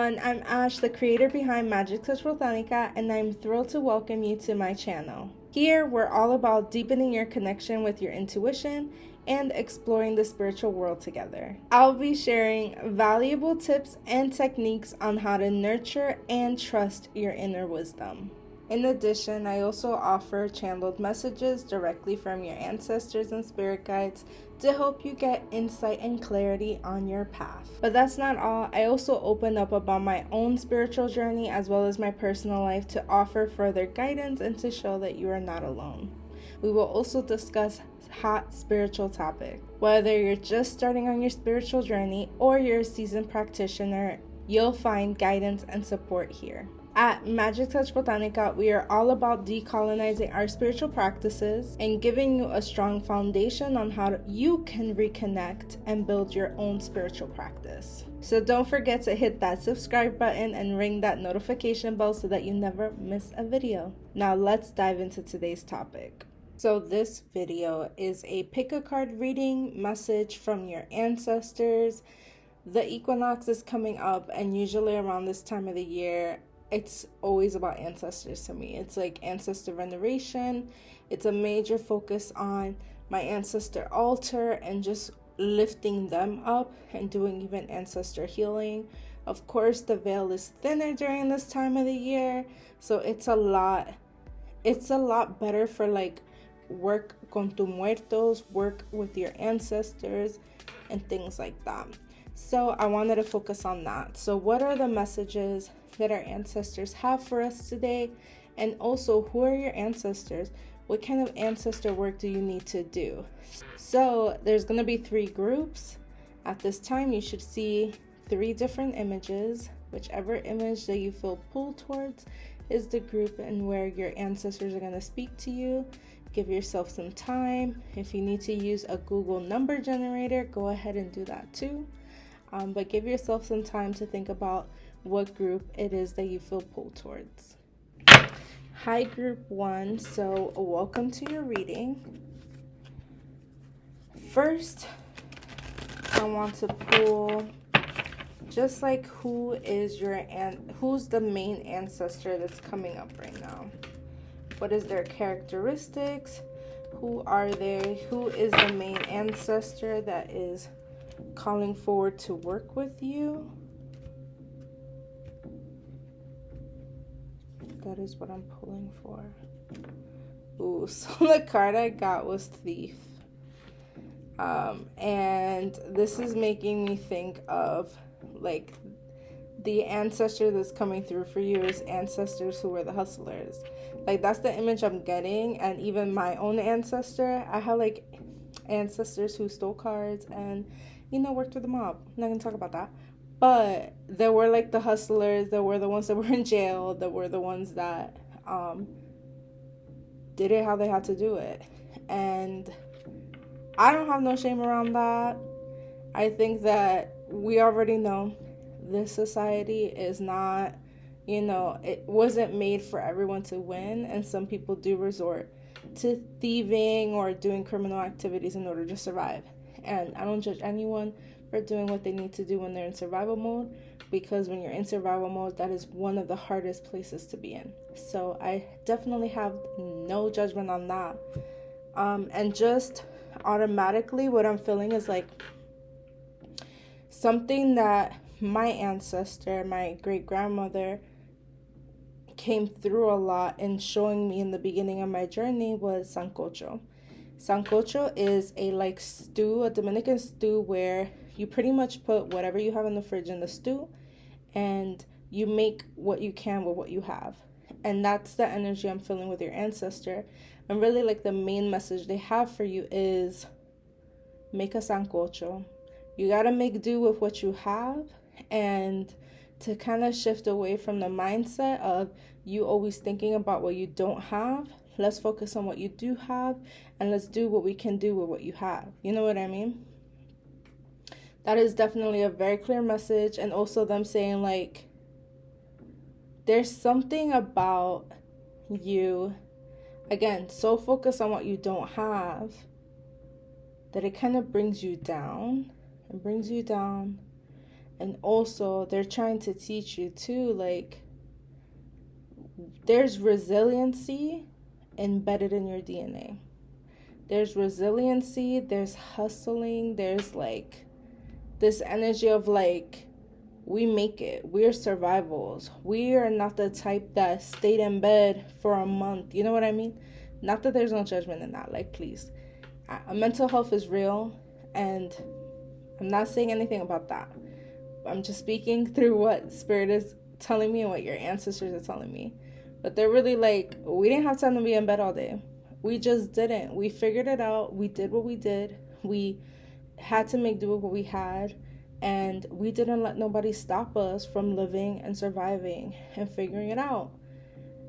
everyone, I'm Ash, the creator behind Magic Touch Botanica, and I'm thrilled to welcome you to my channel. Here, we're all about deepening your connection with your intuition and exploring the spiritual world together. I'll be sharing valuable tips and techniques on how to nurture and trust your inner wisdom. In addition, I also offer channeled messages directly from your ancestors and spirit guides to help you get insight and clarity on your path. But that's not all. I also open up about my own spiritual journey as well as my personal life to offer further guidance and to show that you are not alone. We will also discuss hot spiritual topics. Whether you're just starting on your spiritual journey or you're a seasoned practitioner, you'll find guidance and support here. At Magic Touch Botanica, we are all about decolonizing our spiritual practices and giving you a strong foundation on how you can reconnect and build your own spiritual practice. So don't forget to hit that subscribe button and ring that notification bell so that you never miss a video. Now let's dive into today's topic. So this video is a pick a card reading message from your ancestors. The equinox is coming up, and usually around this time of the year, it's always about ancestors to me. It's like ancestor veneration. It's a major focus on my ancestor altar and just lifting them up and doing even ancestor healing. Of course, the veil is thinner during this time of the year, so it's a lot better for like work con tu muertos, work with your ancestors and things like that. So I wanted to focus on that. So what are the messages that our ancestors have for us today? And also, who are your ancestors? What kind of ancestor work do you need to do? So there's going to be 3 groups. At this time, you should see 3 different images. Whichever image that you feel pulled towards is the group and where your ancestors are going to speak to you. Give yourself some time. If you need to use a Google number generator, go ahead and do that too. But give yourself some time to think about what group it is that you feel pulled towards. Hi, group 1. So welcome to your reading. First, I want to pull just like who's the main ancestor that's coming up right now. What is their characteristics? Who are they? Who is the main ancestor that is calling forward to work with you? That is what I'm pulling for. Ooh, so the card I got was Thief. And this is making me think of like the ancestor that's coming through for you is ancestors who were the hustlers. Like that's the image I'm getting. And even my own ancestor, I had like ancestors who stole cards and worked with the mob. I'm not gonna talk about that. But there were like the hustlers, there were the ones that were in jail, there were the ones that did it how they had to do it. And I don't have no shame around that. I think that we already know this society is not, it wasn't made for everyone to win. And some people do resort to thieving or doing criminal activities in order to survive. And I don't judge anyone for doing what they need to do when they're in survival mode, because when you're in survival mode, that is one of the hardest places to be in. So I definitely have no judgment on that. And just automatically what I'm feeling is like something that my ancestor, my great-grandmother, came through a lot in showing me in the beginning of my journey was sancocho. Sancocho is a like stew, a Dominican stew, where you pretty much put whatever you have in the fridge in the stew and you make what you can with what you have. And that's the energy I'm feeling with your ancestor. And really like the main message they have for you is make a sancocho. You got to make do with what you have, and to kind of shift away from the mindset of you always thinking about what you don't have. Let's focus on what you do have, and let's do what we can do with what you have. You know what I mean? That is definitely a very clear message. And also them saying like, there's something about you, again, so focused on what you don't have that it kind of brings you down. It brings you down. And also, they're trying to teach you too, like, there's resiliency embedded in your DNA. There's resiliency, there's hustling, there's like this energy of like, we make it. We're survivals. We are not the type that stayed in bed for a month. You know what I mean? Not that there's no judgment in that. Like, please. Mental health is real, and I'm not saying anything about that. I'm just speaking through what Spirit is telling me and what your ancestors are telling me. But they're really like, we didn't have time to be in bed all day. We just didn't. We figured it out. We did what we did. We had to make do with what we had. And we didn't let nobody stop us from living and surviving and figuring it out.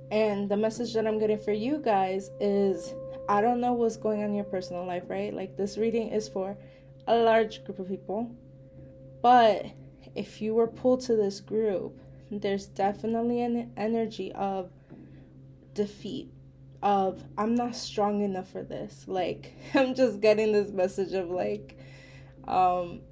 And the message that I'm getting for you guys is, I don't know what's going on in your personal life, right? Like, this reading is for a large group of people. But if you were pulled to this group, there's definitely an energy of defeat, of I'm not strong enough for this. Like, I'm just getting this message of like,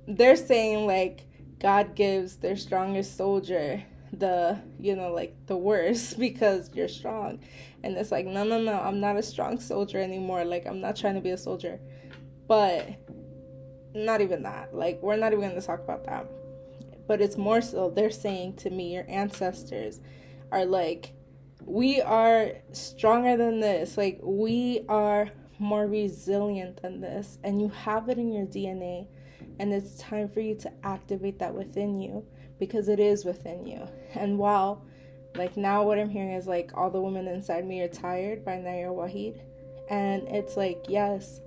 they're saying like God gives their strongest soldier the, you know, like the worst because you're strong. And it's like, no, I'm not a strong soldier anymore. Like, I'm not trying to be a soldier. But not even that. Like, we're not even going to talk about that. But it's more so they're saying to me, your ancestors are like, we are stronger than this. Like, we are more resilient than this. And you have it in your DNA. And it's time for you to activate that within you, because it is within you. And while, like, now what I'm hearing is like, all the women inside me are tired by Nair Wahid. And it's like, yes,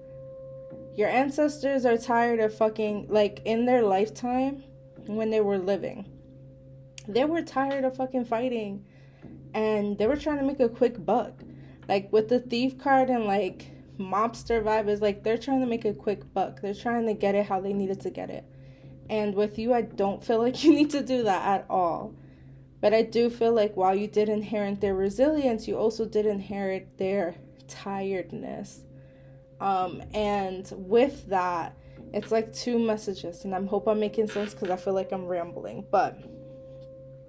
your ancestors are tired of fucking, like, in their lifetime, when they were living, they were tired of fucking fighting, and they were trying to make a quick buck. Like, with the thief card and like mobster vibe, is like they're trying to make a quick buck. They're trying to get it how they needed to get it. And with you, I don't feel like you need to do that at all. But I do feel like while you did inherit their resilience, you also did inherit their tiredness. And with that, it's like two messages, and I hope I'm making sense, because I feel like I'm rambling, but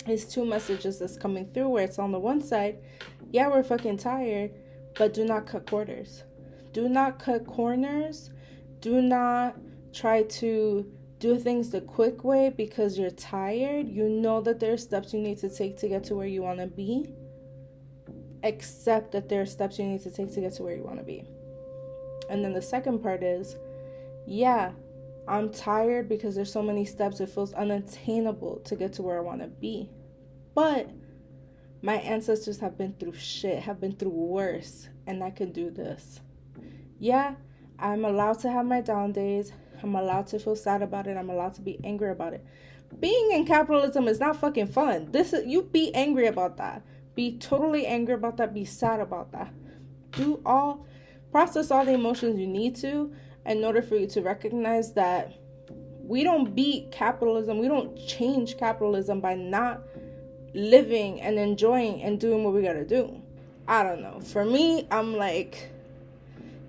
it's two messages that's coming through, where it's on the one side, yeah, we're fucking tired, but do not cut corners. Do not cut corners. Do not try to do things the quick way because you're tired. You know that there are steps you need to take to get to where you want to be. Accept that there are steps you need to take to get to where you want to be. And then the second part is, yeah, I'm tired because there's so many steps. It feels unattainable to get to where I want to be. But my ancestors have been through shit, have been through worse, and I can do this. Yeah, I'm allowed to have my down days. I'm allowed to feel sad about it. I'm allowed to be angry about it. Being in capitalism is not fucking fun. You be angry about that. Be totally angry about that. Be sad about that. Process all the emotions you need to, in order for you to recognize that we don't beat capitalism. We don't change capitalism by not living and enjoying and doing what we gotta do. I don't know. For me, I'm like,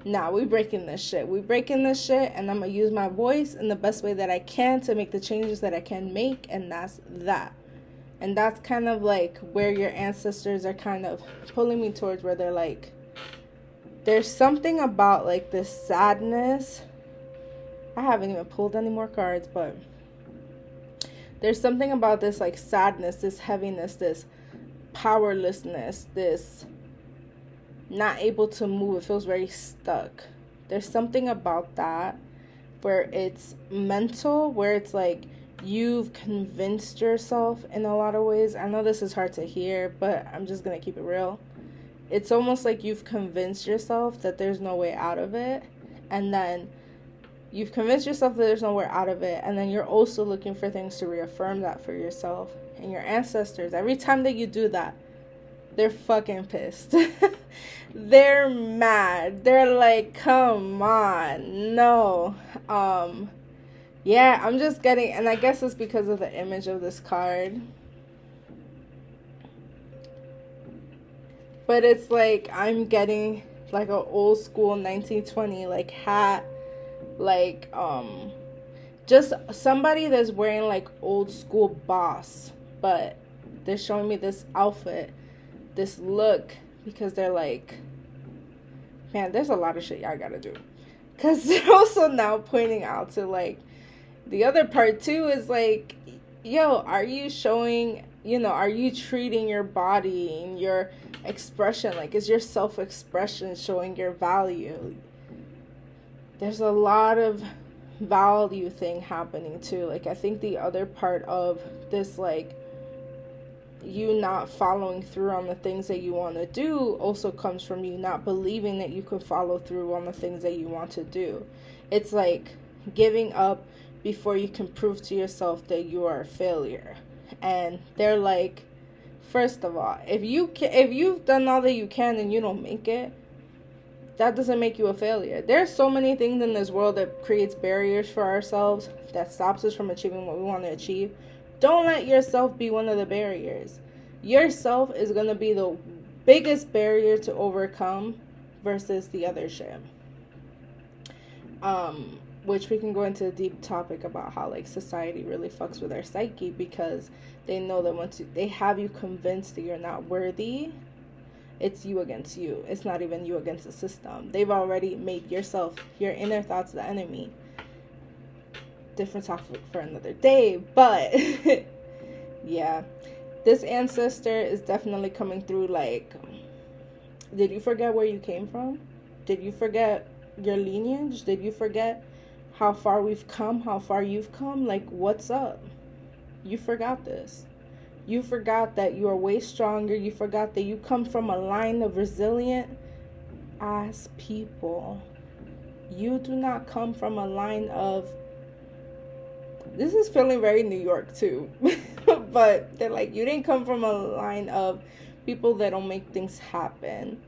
nah, we breaking this shit. And I'm gonna use my voice in the best way that I can to make the changes that I can make, and that's that. And that's kind of like where your ancestors are kind of pulling me towards, where they're like, there's something about like this sadness. I haven't even pulled any more cards, but there's something about this like sadness, this heaviness, this powerlessness, this not able to move. It feels very stuck. There's something about that where it's mental, where it's like you've convinced yourself in a lot of ways. I know this is hard to hear, but I'm just going to keep it real. It's almost like you've convinced yourself that there's no way out of it. And then you've convinced yourself that there's no way out of it. And then you're also looking for things to reaffirm that for yourself. And your ancestors, every time that you do that, they're fucking pissed. They're mad. They're like, come on, no. Yeah, I'm just getting, and I guess it's because of the image of this card. But it's like I'm getting like an old school 1920 like hat, like just somebody that's wearing like old school boss, but they're showing me this outfit, this look, because they're like, man, there's a lot of shit y'all gotta do. Because they're also now pointing out to like, the other part too is like, yo, are you showing, are you treating your body and your expression, like, is your self-expression showing your value? There's a lot of value thing happening too. Like, I think the other part of this, like, you not following through on the things that you want to do also comes from you not believing that you could follow through on the things that you want to do. It's like giving up before you can prove to yourself that you are a failure. And they're like, first of all, if you've done all that you can and you don't make it, that doesn't make you a failure. There's so many things in this world that creates barriers for ourselves, that stops us from achieving what we want to achieve. Don't let yourself be one of the barriers. Yourself is going to be the biggest barrier to overcome versus the other shit. Which we can go into a deep topic about how, like, society really fucks with our psyche, because they know that once they have you convinced that you're not worthy, it's you against you. It's not even you against the system. They've already made yourself, your inner thoughts, the enemy. Different topic for another day, but yeah, this ancestor is definitely coming through. Like, did you forget where you came from? Did you forget your lineage? Did you forget how far we've come, how far you've come? Like, what's up? You forgot this. You forgot that you are way stronger. You forgot that you come from a line of resilient ass people. You do not come from a line of, this is feeling very New York too, but they're like, you didn't come from a line of people that don't make things happen.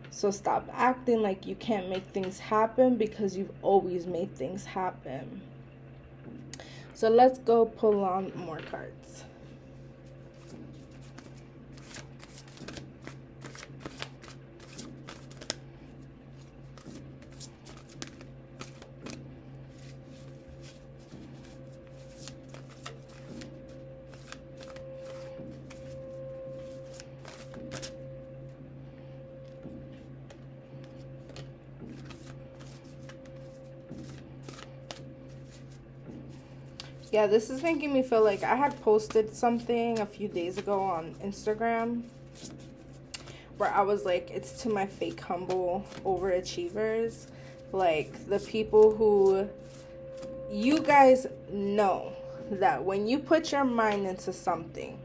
So stop acting like you can't make things happen, because you've always made things happen. So let's go pull on more cards. Yeah, this is making me feel like I had posted something a few days ago on Instagram where I was like, it's to my fake humble overachievers. Like, the people who, you guys know that when you put your mind into something,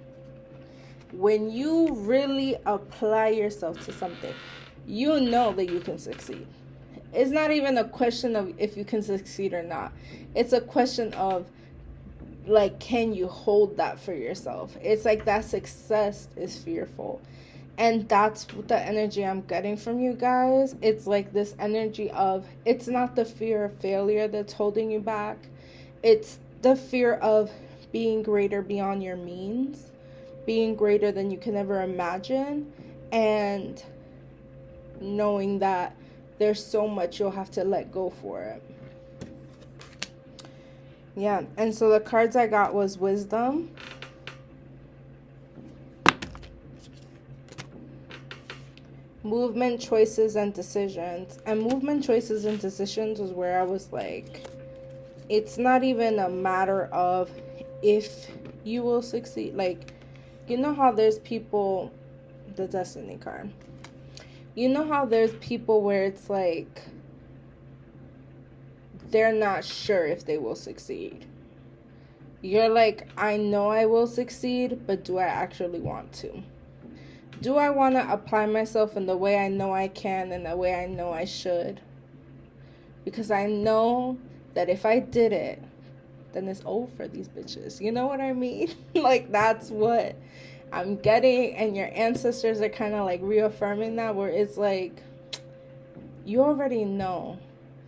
when you really apply yourself to something, you know that you can succeed. It's not even a question of if you can succeed or not. It's a question of, like, can you hold that for yourself? It's like that success is fearful. And that's the energy I'm getting from you guys. It's like this energy of, it's not the fear of failure that's holding you back. It's the fear of being greater beyond your means, being greater than you can ever imagine, and knowing that there's so much you'll have to let go for it. Yeah, and so the cards I got was wisdom, movement, choices, and decisions. And movement, choices, and decisions was where I was like, it's not even a matter of if you will succeed. Like, you know how there's people, the destiny card, you know how there's people where it's like, they're not sure if they will succeed. You're like, I know I will succeed, but do I actually want to? Do I want to apply myself in the way I know I can and the way I know I should? Because I know that if I did it, then it's over for these bitches. You know what I mean? Like, that's what I'm getting. And your ancestors are kind of like reaffirming that, where it's like, you already know.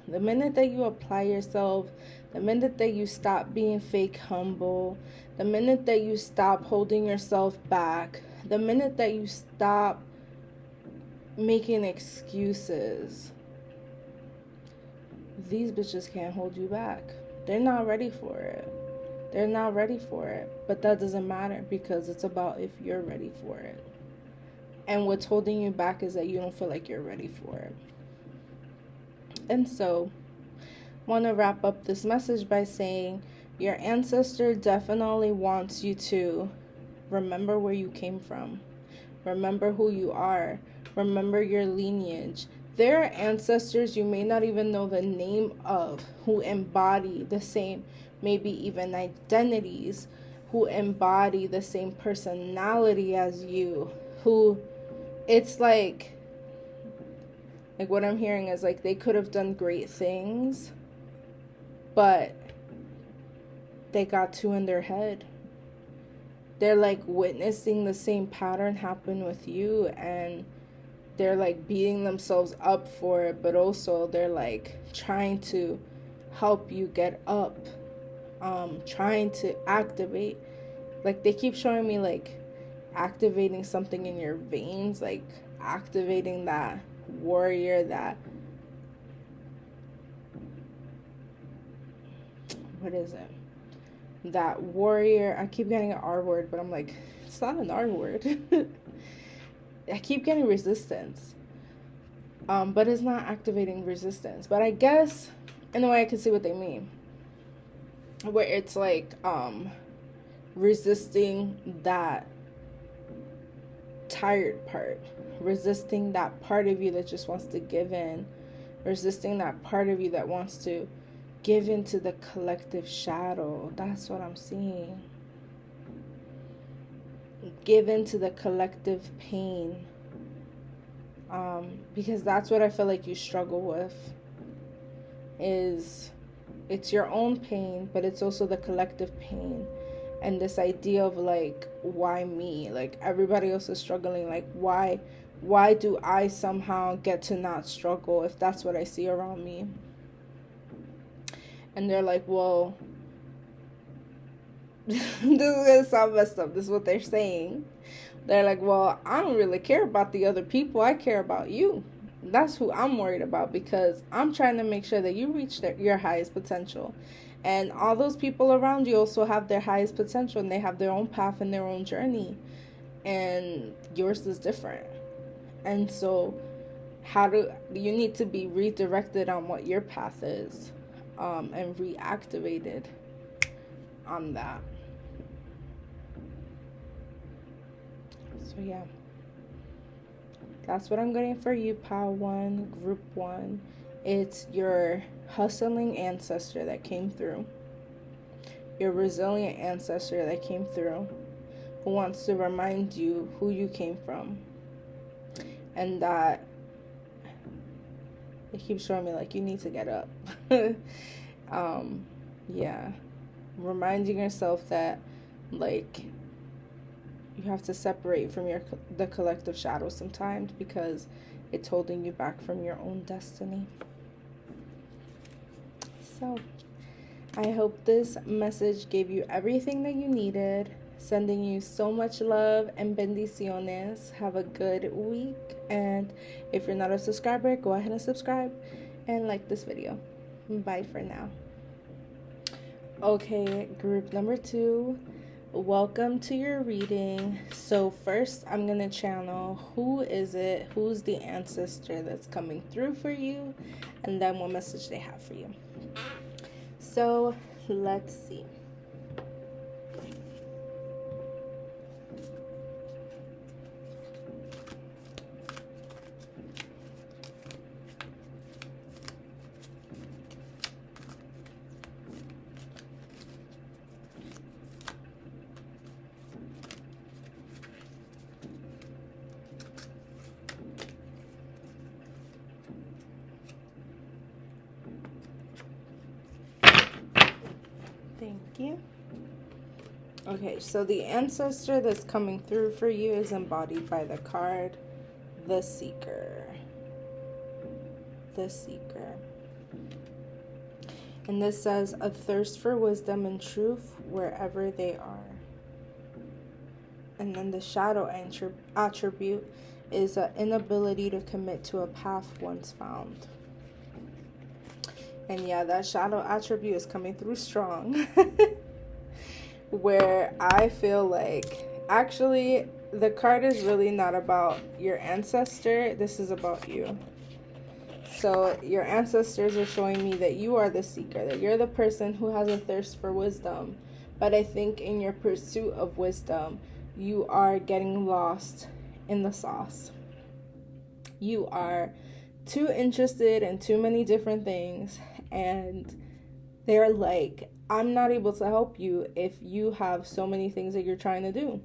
The minute that you apply yourself, the minute that you stop being fake humble, the minute that you stop holding yourself back, the minute that you stop making excuses, these bitches can't hold you back. They're not ready for it. They're not ready for it. But that doesn't matter, because it's about if you're ready for it. And what's holding you back is that you don't feel like you're ready for it. And so, I want to wrap up this message by saying your ancestor definitely wants you to remember where you came from. Remember who you are. Remember your lineage. There are ancestors you may not even know the name of, who embody the same, maybe even identities, who embody the same personality as you, who it's like what I'm hearing is like they could have done great things, but they got too in their head. They're like witnessing the same pattern happen with you, and they're like beating themselves up for it, but also they're like trying to help you get up, trying to activate. Like they keep showing me like activating something in your veins, like activating that warrior, that, what is it? That warrior. I keep getting an R word, but I'm like, it's not an R word. I keep getting resistance. But it's not activating resistance. But I guess in a way I can see what they mean. Where it's like resisting that tired part, resisting that part of you that just wants to give in, resisting that part of you that wants to give into the collective shadow. That's what I'm seeing. Give into the collective pain, because that's what I feel like you struggle with. Is it's your own pain, but it's also the collective pain. And this idea of like, why me? Like everybody else is struggling. Like why do I somehow get to not struggle if that's what I see around me? And they're like, well, this is gonna sound messed up. This is what they're saying. They're like, well, I don't really care about the other people. I care about you. That's who I'm worried about, because I'm trying to make sure that you reach your highest potential. And all those people around you also have their highest potential, and they have their own path and their own journey. And yours is different. And so you need to be redirected on what your path is, and reactivated on that. So yeah, that's what I'm getting for you, Pile 1, Group 1. It's your hustling ancestor that came through, your resilient ancestor that came through, who wants to remind you who you came from, and that it keeps showing me like you need to get up. Yeah, reminding yourself that like you have to separate from the collective shadow sometimes, because it's holding you back from your own destiny. So I hope this message gave you everything that you needed. Sending you so much love and bendiciones. Have a good week. And if you're not a subscriber, go ahead and subscribe and like this video. Bye for now. Okay, group number 2. Welcome to your reading. So first, I'm going to channel who is it, who's the ancestor that's coming through for you, and then what message they have for you. So let's see. Thank you. Okay, so the ancestor that's coming through for you is embodied by the card, the Seeker. The Seeker. And this says, a thirst for wisdom and truth wherever they are. And then the shadow attribute is an inability to commit to a path once found. And yeah, that shadow attribute is coming through strong. Where I feel like, actually, the card is really not about your ancestor. This is about you. So your ancestors are showing me that you are the seeker, that you're the person who has a thirst for wisdom. But I think in your pursuit of wisdom, you are getting lost in the sauce. You are too interested in too many different things, and they're like, I'm not able to help you if you have so many things that you're trying to do.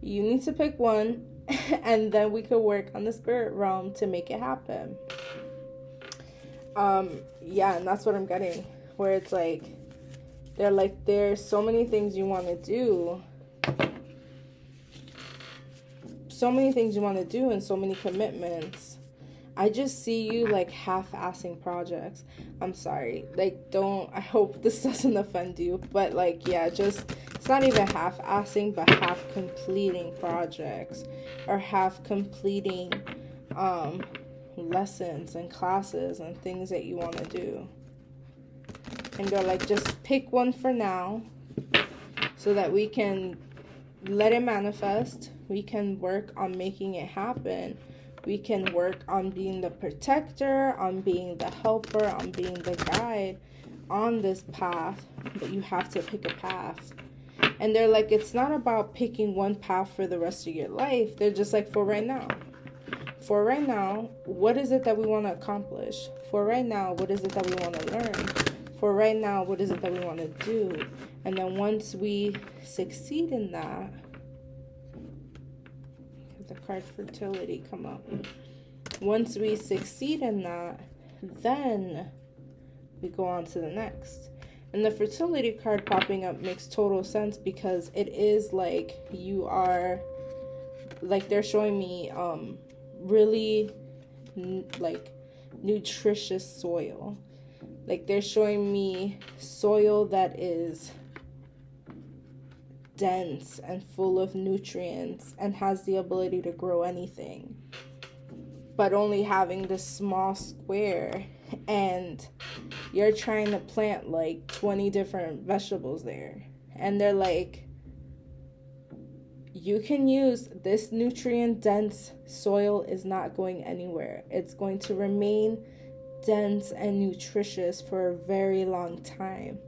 You need to pick one, and then we could work on the spirit realm to make it happen. Yeah, and that's what I'm getting, where it's like, they're like, there's so many things you want to do. So many things you want to do and so many commitments. I just see you like half-assing projects. I'm sorry. Like, I hope this doesn't offend you. But like, yeah, just, it's not even half-assing, but half-completing projects. Or half-completing lessons and classes and things that you want to do. And they're like, just pick one for now so that we can let it manifest. We can work on making it happen. We can work on being the protector, on being the helper, on being the guide on this path. But you have to pick a path. And they're like, it's not about picking one path for the rest of your life. They're just like, for right now. For right now, what is it that we want to accomplish? For right now, what is it that we want to learn? For right now, what is it that we want to do? And then once we succeed in that, the card fertility come up. Once we succeed in that, then we go on to the next. And the fertility card popping up makes total sense, because it is like you are, like, they're showing me really like nutritious soil. Like, they're showing me soil that is dense and full of nutrients and has the ability to grow anything, but only having this small square, and you're trying to plant like 20 different vegetables there. And they're like, you can use this nutrient dense soil, is not going anywhere. It's going to remain dense and nutritious for a very long time.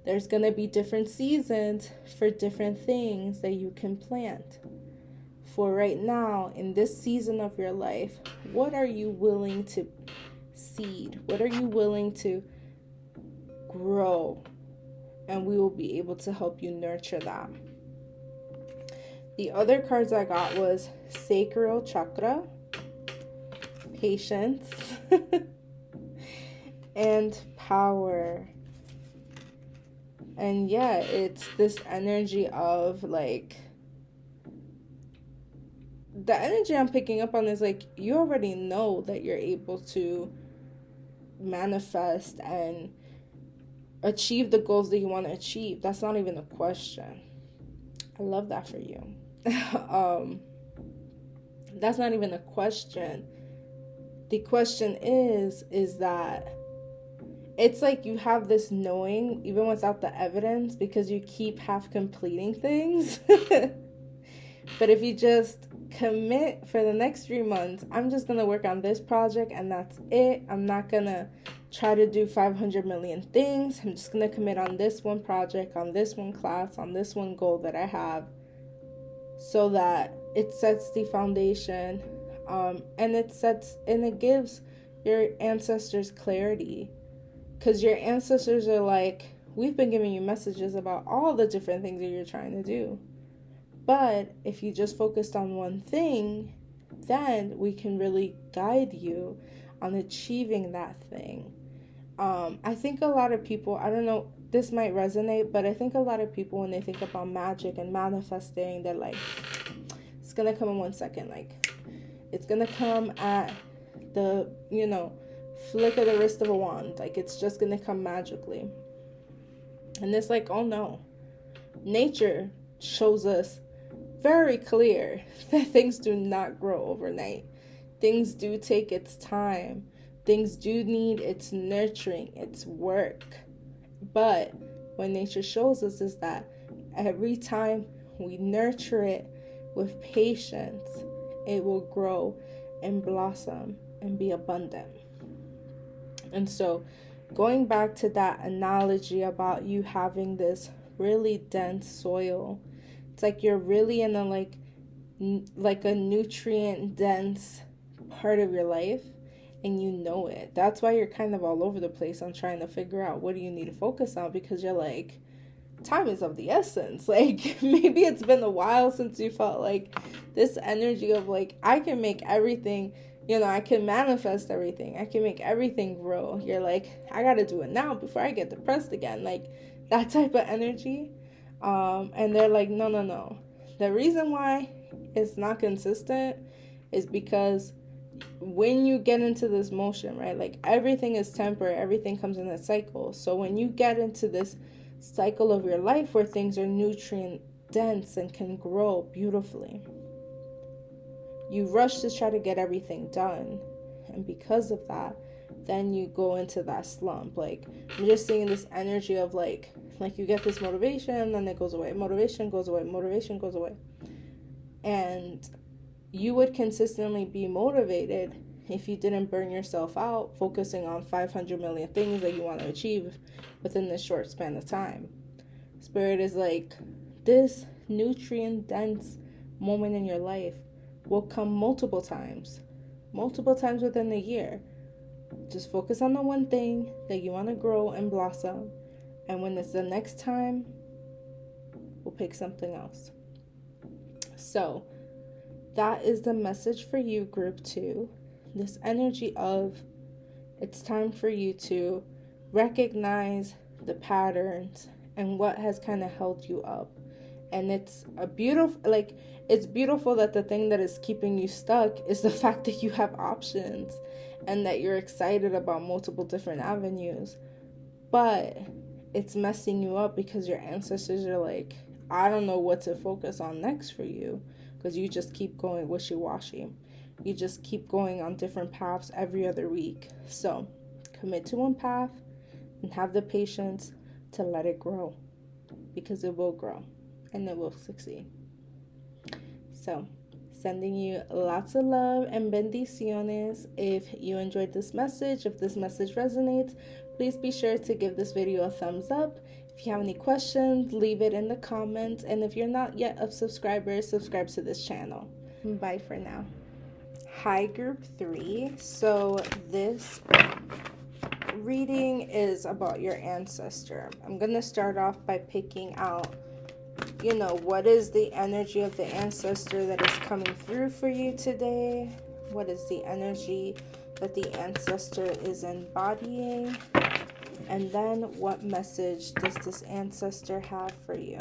There's going to be different seasons for different things that you can plant. For right now, in this season of your life, what are you willing to seed? What are you willing to grow? And we will be able to help you nurture that. The other cards I got was Sacral Chakra, Patience, and Power. And yeah, it's this energy of like, the energy I'm picking up on is like, you already know that you're able to manifest and achieve the goals that you want to achieve. That's not even a question. I love that for you. That's not even a question. The question is that it's like you have this knowing even without the evidence, because you keep half completing things. But if you just commit for the next 3 months, I'm just going to work on this project and that's it. I'm not going to try to do 500 million things. I'm just going to commit on this one project, on this one class, on this one goal that I have, so that it sets the foundation, and it gives your ancestors clarity. Because your ancestors are like, we've been giving you messages about all the different things that you're trying to do. But if you just focused on one thing, then we can really guide you on achieving that thing. I think a lot of people, I don't know, this might resonate, but I think a lot of people, when they think about magic and manifesting, they're like, it's going to come in 1 second. Like, it's going to come at the, flick of the wrist of a wand. Like, it's just going to come magically. And it's like, oh no. Nature shows us very clear that things do not grow overnight. Things do take its time. things do need its nurturing, its work. But what nature shows us is that every time we nurture it with patience, it will grow and blossom and be abundant. And so going back to that analogy about you having this really dense soil, it's like you're really in a like a nutrient dense part of your life, and you know it. That's why you're kind of all over the place on trying to figure out what do you need to focus on, because you're like, time is of the essence. Like, maybe it's been a while since you felt like this energy of like, I can make everything, I can manifest everything, I can make everything grow. You're like, I gotta do it now before I get depressed again, like that type of energy. And they're like, no. The reason why it's not consistent is because when you get into this motion, right, like everything is temporary, everything comes in a cycle. So when you get into this cycle of your life where things are nutrient dense and can grow beautifully, you rush to try to get everything done, and because of that, then you go into that slump. Like, I'm just seeing this energy of like you get this motivation, then it goes away, motivation goes away, motivation goes away. And you would consistently be motivated if you didn't burn yourself out focusing on 500 million things that you want to achieve within this short span of time. Spirit is like, this nutrient dense moment in your life will come multiple times within the year. Just focus on the one thing that you want to grow and blossom, and when it's the next time, we'll pick something else. So that is the message for you, group 2. This energy of it's time for you to recognize the patterns and what has kind of held you up. And it's beautiful that the thing that is keeping you stuck is the fact that you have options and that you're excited about multiple different avenues. But it's messing you up because your ancestors are like, I don't know what to focus on next for you, because you just keep going wishy-washy. You just keep going on different paths every other week. So commit to one path and have the patience to let it grow, because it will grow and it will succeed. So sending you lots of love and bendiciones. If you enjoyed this message, if this message resonates, please be sure to give this video a thumbs up. If you have any questions, leave it in the comments. And if you're not yet a subscriber, subscribe to this channel. Bye for now. Hi, group 3. So this reading is about your ancestor. I'm going to start off by picking out, what is the energy of the ancestor that is coming through for you today? What is the energy that the ancestor is embodying? And then what message does this ancestor have for you?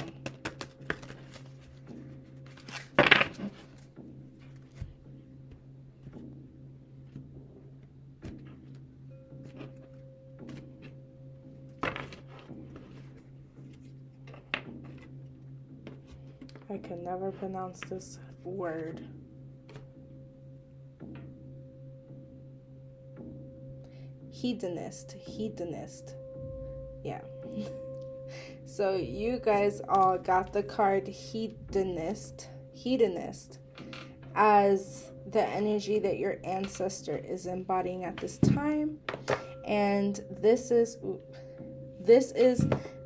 I can never pronounce this word. Hedonist. Yeah. So you guys all got the card hedonist as the energy that your ancestor is embodying at this time. And this is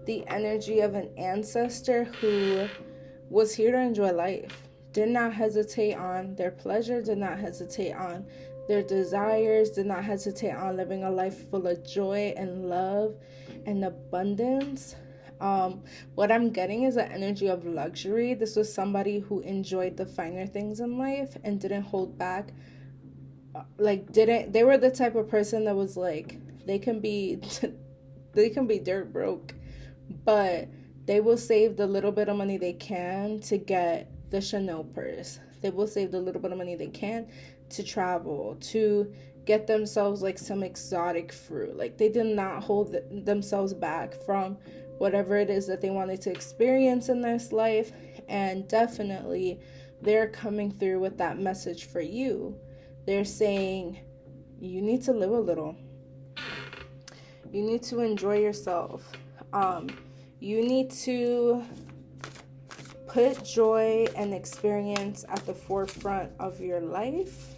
the energy of an ancestor who was here to enjoy life, did not hesitate on their pleasure, did not hesitate on their desires, did not hesitate on living a life full of joy and love and abundance. What I'm getting is an energy of luxury. This was somebody who enjoyed the finer things in life and didn't hold back. They were the type of person that was like, they can be dirt broke, but they will save the little bit of money they can to get the Chanel purse. They will save the little bit of money they can to travel, to get themselves like some exotic fruit. Like, they did not hold themselves back from whatever it is that they wanted to experience in this life. And definitely they're coming through with that message for you. They're saying, you need to live a little. You need to enjoy yourself. You need to put joy and experience at the forefront of your life,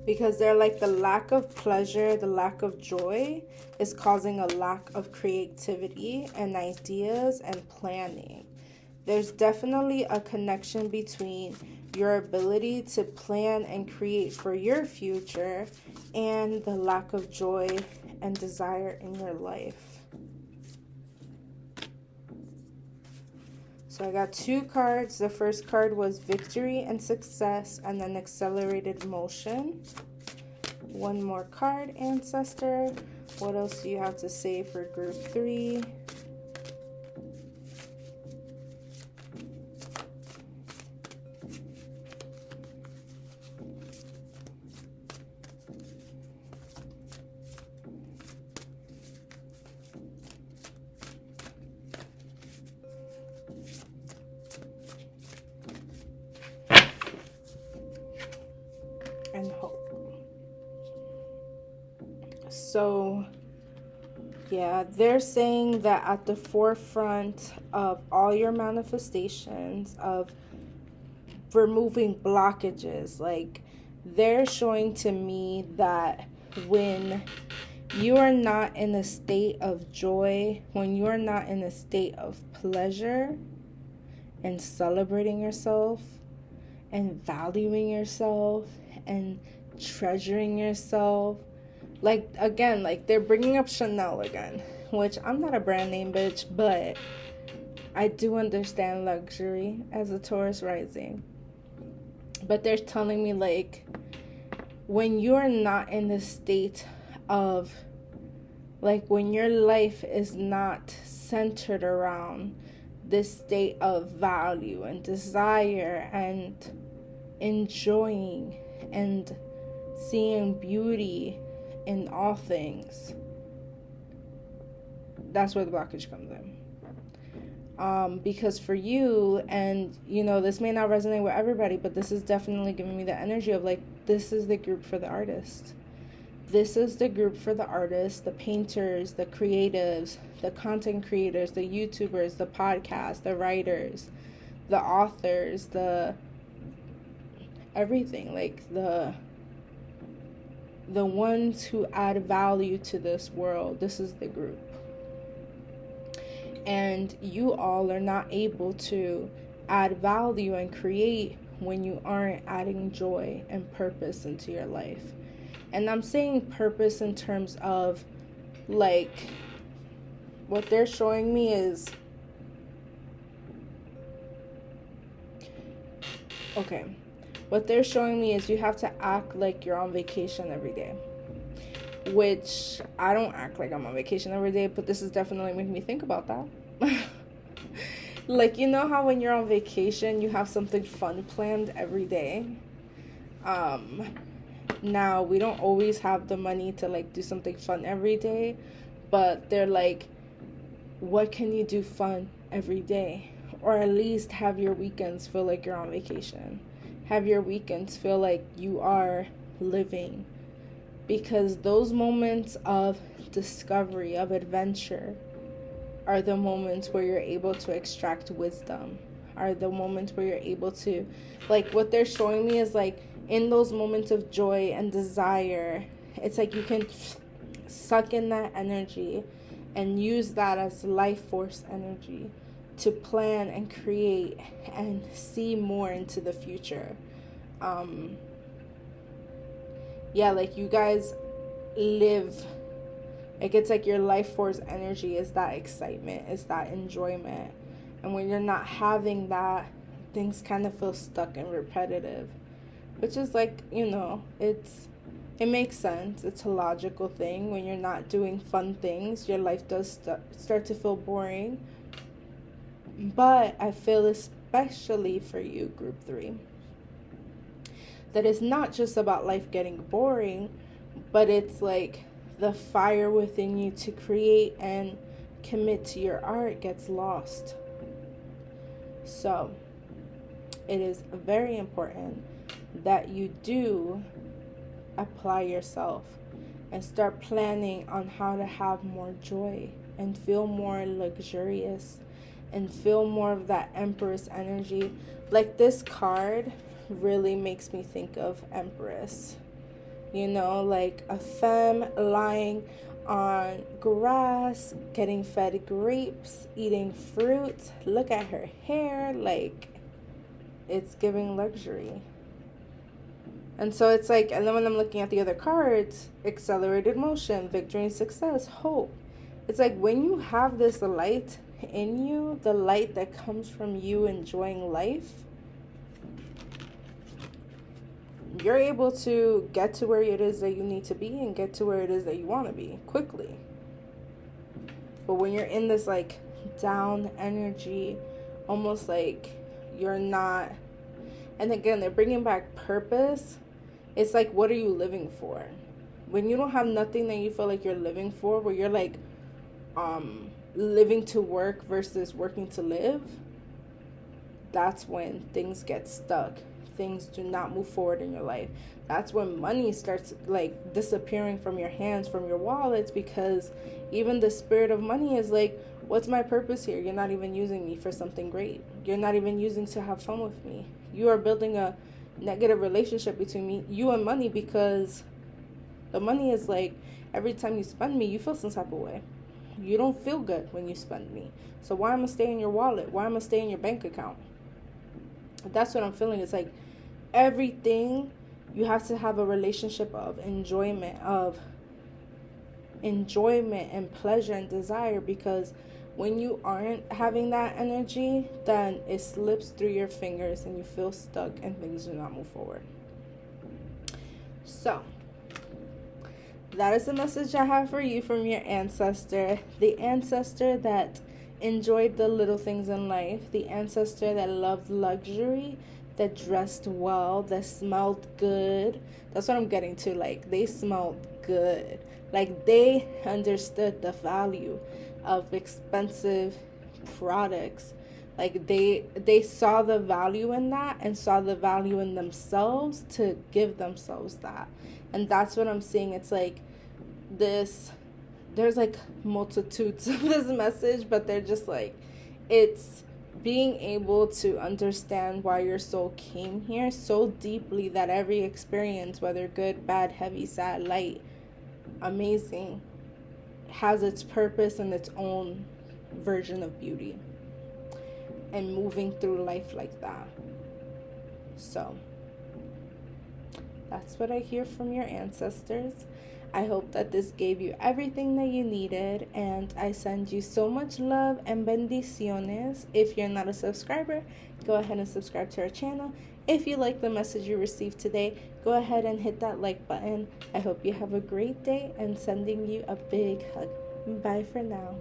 because they're like the lack of pleasure, the lack of joy is causing a lack of creativity and ideas and planning. There's definitely a connection between your ability to plan and create for your future and the lack of joy and desire in your life. So I got 2 cards. The first card was victory and success, and then accelerated motion. One more card, ancestor. What else do you have to say for group 3? And hope. So, yeah, they're saying that at the forefront of all your manifestations, of removing blockages, like, they're showing to me that when you are not in a state of joy, when you are not in a state of pleasure and celebrating yourself and valuing yourself and treasuring yourself, like, again, like, they're bringing up Chanel again, which I'm not a brand name bitch, but I do understand luxury as a Taurus rising. But they're telling me, like, when you're not in the state of, like, when your life is not centered around this state of value and desire and enjoying and seeing beauty in all things, that's where the blockage comes in. Because for you, and you know, this may not resonate with everybody, but this is definitely giving me the energy of, like, this is the group for the artist. This is the group for the artists, the painters, the creatives, the content creators, the YouTubers, the podcasts, the writers, the authors, the everything, like the ones who add value to this world. This is the group. And you all are not able to add value and create when you aren't adding joy and purpose into your life. And I'm saying purpose in terms of, like, what they're showing me is, okay, what they're showing me is you have to act like you're on vacation every day. Which, I don't act like I'm on vacation every day, but this is definitely making me think about that. Like, you know how when you're on vacation, you have something fun planned every day? Now, we don't always have the money to, like, do something fun every day, but they're like, what can you do fun every day? Or at least have your weekends feel like you're on vacation. Have your weekends feel like you are living. Because those moments of discovery, of adventure, are the moments where you're able to extract wisdom, are the moments where you're able to, like, what they're showing me is, like, in those moments of joy and desire, it's like you can suck in that energy and use that as life force energy to plan and create and see more into the future. Yeah, like, you guys live, like, it's like your life force energy is that excitement, is that enjoyment. And when you're not having that, things kind of feel stuck and repetitive, which is, like, you know, it makes sense. It's a logical thing. When you're not doing fun things, your life does start to feel boring. But I feel, especially for you, group 3, that it's not just about life getting boring, but it's like the fire within you to create and commit to your art gets lost. So it is very important that you do apply yourself and start planning on how to have more joy and feel more luxurious and feel more of that Empress energy. Like, this card really makes me think of Empress. You know, like a femme lying on grass, getting fed grapes, eating fruit. Look at her hair. Like, it's giving luxury. And so it's like, and then when I'm looking at the other cards, accelerated motion, victory and success, hope. It's like when you have this light in you, the light that comes from you enjoying life, you're able to get to where it is that you need to be and get to where it is that you want to be quickly. But when you're in this like down energy, almost like you're not, and again, they're bringing back purpose. It's like, what are you living for? When you don't have nothing that you feel like you're living for, where you're like living to work versus working to live, that's when things get stuck. Things do not move forward in your life. That's when money starts like disappearing from your hands, from your wallets, because even the spirit of money is like, what's my purpose here? You're not even using me for something great. You're not even using to have fun with me. You are building a negative relationship between you and money, because the money is like, every time you spend me, you feel some type of way. You don't feel good when you spend me. So why am I stay in your wallet? Why am I stay in your bank account? That's what I'm feeling. It's like everything, you have to have a relationship of enjoyment and pleasure and desire, because when you aren't having that energy, then it slips through your fingers and you feel stuck and things do not move forward. So that is the message I have for you from your ancestor, the ancestor that enjoyed the little things in life, the ancestor that loved luxury, that dressed well, that smelled good. That's what I'm getting to. Like, they smelled good. Like, they understood the value of expensive products. Like, they saw the value in that and saw the value in themselves to give themselves that. And that's what I'm seeing. It's like this, there's like multitudes of this message, but they're just like, it's being able to understand why your soul came here so deeply, that every experience, whether good, bad, heavy, sad, light, amazing, has its purpose and its own version of beauty, and moving through life like that. So that's what I hear from your ancestors. I hope that this gave you everything that you needed, and I send you so much love and bendiciones. If you're not a subscriber, go ahead and subscribe to our channel. If you like the message you received today, go ahead and hit that like button. I hope you have a great day, and sending you a big hug. Bye for now.